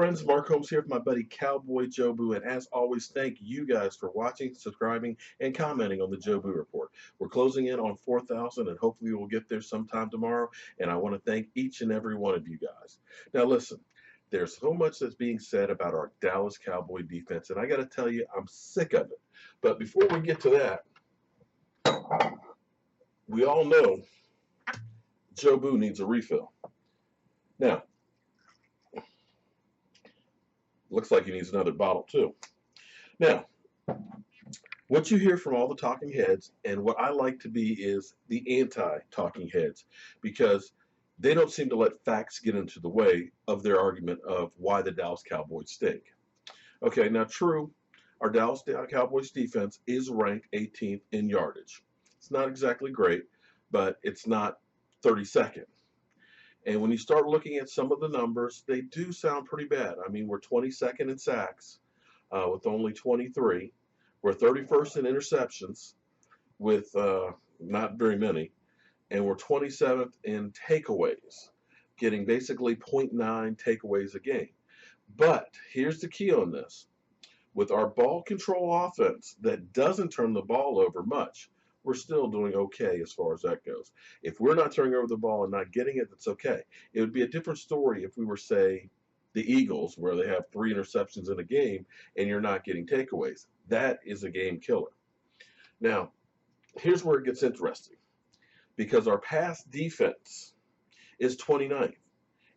friends, Mark Holmes here with my buddy Cowboy Joe Boo, and as always, thank you guys for watching, subscribing, and commenting on the Joe Boo Report. We're closing in on 4,000, and hopefully we'll get there sometime tomorrow, and I want to thank each and every one of you guys. Now listen, there's so much that's being said about our Dallas Cowboy defense, and I got to tell you, I'm sick of it. But before we get to that, we all know Joe Boo needs a refill. Now, looks like he needs another bottle too. Now, what you hear from all the talking heads, and what I like to be, is the anti-talking heads, because they don't seem to let facts get into the way of their argument of why the Dallas Cowboys stink. Okay, now true, our Dallas Cowboys defense is ranked 18th in yardage. It's not exactly great, but it's not 32nd. And when you start looking at some of the numbers, they do sound pretty bad. I mean, we're 22nd in sacks with only 23. We're 31st in interceptions with not very many. And we're 27th in takeaways, getting basically 0.9 takeaways a game. But here's the key on this. With our ball control offense that doesn't turn the ball over much, we're still doing okay as far as that goes. If we're not turning over the ball and not getting it, that's okay. It would be a different story if we were, say, the Eagles, where they have 3 interceptions in a game and you're not getting takeaways. That is a game killer. Now, here's where it gets interesting, because our pass defense is 29th.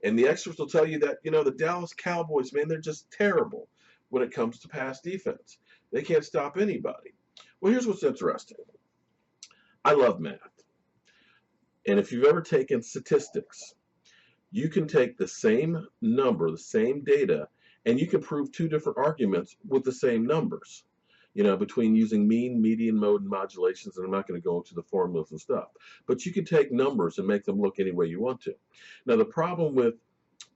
And the experts will tell you that, you know, the Dallas Cowboys, man, they're just terrible when it comes to pass defense. They can't stop anybody. Well, here's what's interesting. I love math. And if you've ever taken statistics, you can take the same number, the same data, and you can prove 2 different arguments with the same numbers, you know, between using mean, median, mode, and modulations. And I'm not going to go into the formulas and stuff. But you can take numbers and make them look any way you want to. Now, the problem with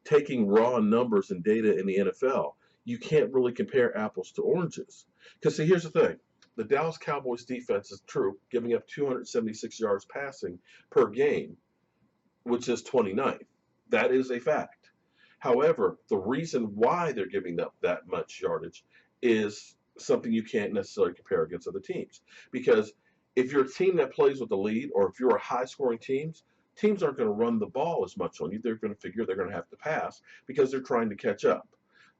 taking raw numbers and data in the NFL, you can't really compare apples to oranges. Because, see, here's the thing. The Dallas Cowboys defense is true, giving up 276 yards passing per game, which is 29th. That is a fact. However, the reason why they're giving up that much yardage is something you can't necessarily compare against other teams. Because if you're a team that plays with the lead, or if you're a high-scoring teams aren't going to run the ball as much on you. They're going to figure they're going to have to pass because they're trying to catch up.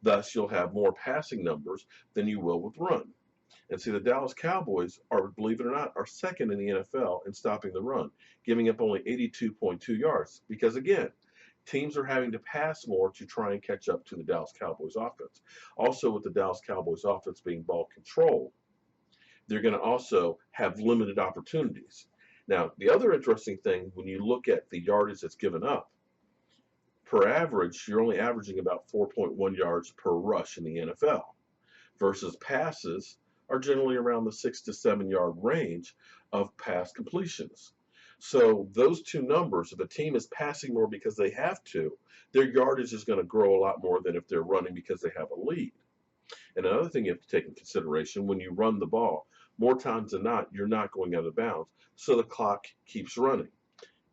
Thus, you'll have more passing numbers than you will with run. And see, the Dallas Cowboys are, believe it or not, are second in the NFL in stopping the run, giving up only 82.2 yards. Because again, teams are having to pass more to try and catch up to the Dallas Cowboys offense. Also, with the Dallas Cowboys offense being ball control, they're going to also have limited opportunities. Now, the other interesting thing, when you look at the yardage that's given up, per average, you're only averaging about 4.1 yards per rush in the NFL, versus passes are generally around the 6 to 7 yard range of pass completions. So those 2 numbers, if a team is passing more because they have to, their yardage is going to grow a lot more than if they're running because they have a lead. And another thing you have to take in consideration, when you run the ball, more times than not, you're not going out of bounds, so the clock keeps running.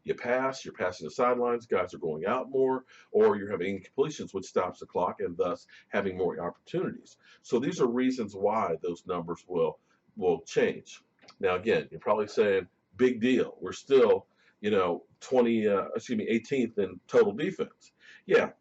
You pass, you're passing the sidelines, guys are going out more, or you're having incompletions, which stops the clock and thus having more opportunities. So these are reasons why those numbers will change. Now, again, you're probably saying, big deal. We're still, you know, 18th in total defense. Yeah,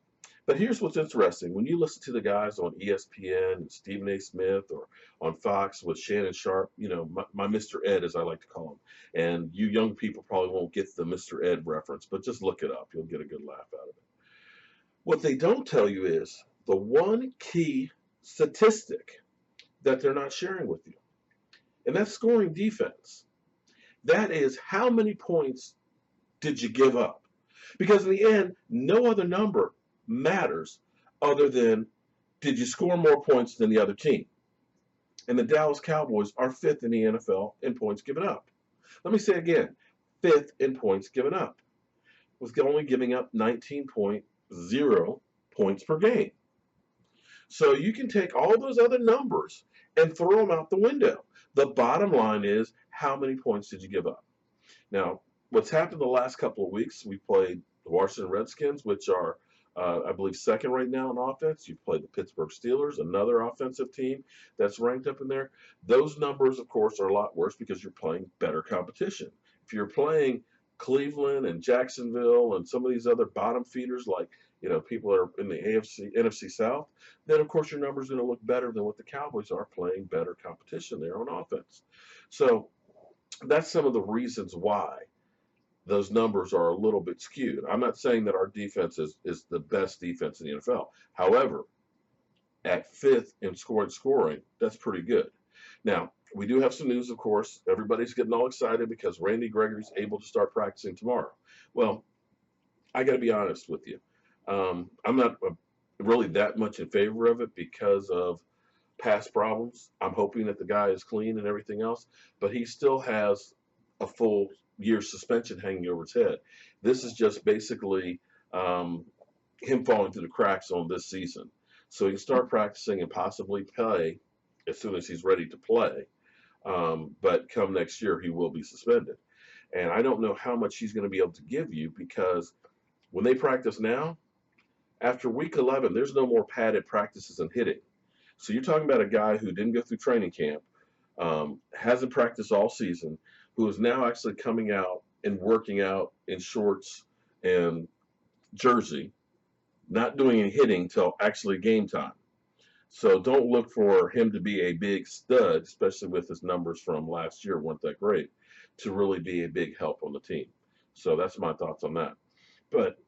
but here's what's interesting. When you listen to the guys on ESPN and Stephen A. Smith, or on Fox with Shannon Sharp, you know, my Mr. Ed, as I like to call him. And you young people probably won't get the Mr. Ed reference, but just look it up. You'll get a good laugh out of it. What they don't tell you is the one key statistic that they're not sharing with you, and that's scoring defense. That is, how many points did you give up? Because in the end, no other number matters other than, did you score more points than the other team? And the Dallas Cowboys are 5th in the NFL in points given up. Let me say again, 5th in points given up, with only giving up 19.0 points per game. So you can take all those other numbers and throw them out the window. The bottom line is, how many points did you give up? Now, what's happened the last couple of weeks, we played the Washington Redskins, which are I believe second right now in offense. You've played the Pittsburgh Steelers, another offensive team that's ranked up in there. Those numbers, of course, are a lot worse because you're playing better competition. If you're playing Cleveland and Jacksonville and some of these other bottom feeders like, people that are in the NFC South, then of course your numbers are going to look better than what the Cowboys are, playing better competition there on offense. So that's some of the reasons why those numbers are a little bit skewed. I'm not saying that our defense is the best defense in the NFL. However, at fifth in scoring, that's pretty good. Now, we do have some news, of course. Everybody's getting all excited because Randy Gregory's able to start practicing tomorrow. Well, I got to be honest with you. I'm not really that much in favor of it because of past problems. I'm hoping that the guy is clean and everything else, but he still has a full year suspension hanging over his head. This is just basically him falling through the cracks on this season. So he can start practicing and possibly play as soon as he's ready to play. But come next year, he will be suspended. And I don't know how much he's going to be able to give you because when they practice now, after week 11, there's no more padded practices and hitting. So you're talking about a guy who didn't go through training camp, hasn't practiced all season, who is now actually coming out and working out in shorts and jersey, not doing any hitting till actually game time. So don't look for him to be a big stud, especially with his numbers from last year weren't that great, to really be a big help on the team. So that's my thoughts on that. But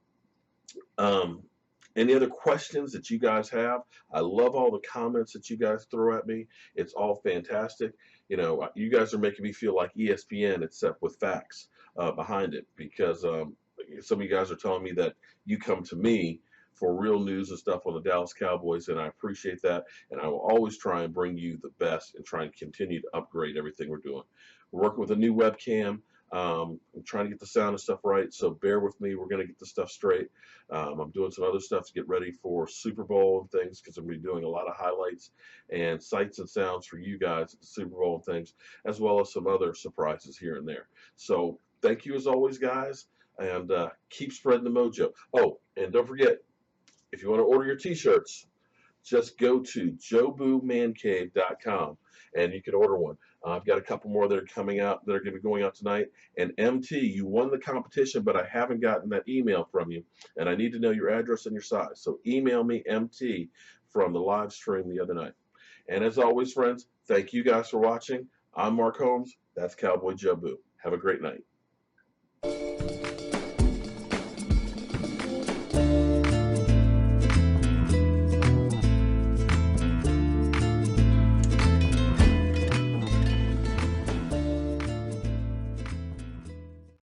any other questions that you guys have? I love all the comments that you guys throw at me. It's all fantastic. You guys are making me feel like ESPN, except with facts behind it, because some of you guys are telling me that you come to me for real news and stuff on the Dallas Cowboys, and I appreciate that. And I will always try and bring you the best and try and continue to upgrade everything we're doing. We're working with a new webcam. I'm trying to get the sound and stuff right, so bear with me. We're going to get the stuff straight. I'm doing some other stuff to get ready for Super Bowl and things because I'm going to be doing a lot of highlights and sights and sounds for you guys at the Super Bowl and things, as well as some other surprises here and there. So thank you as always, guys, and keep spreading the mojo. Oh, and don't forget, if you want to order your t-shirts, just go to joeboomancave.com and you can order one. I've got a couple more that are coming out that are going to be going out tonight. And MT, you won the competition, but I haven't gotten that email from you, and I need to know your address and your size. So email me MT from the live stream the other night. And as always, friends, thank you guys for watching. I'm Mark Holmes. That's Cowboy Joe Boo. Have a great night.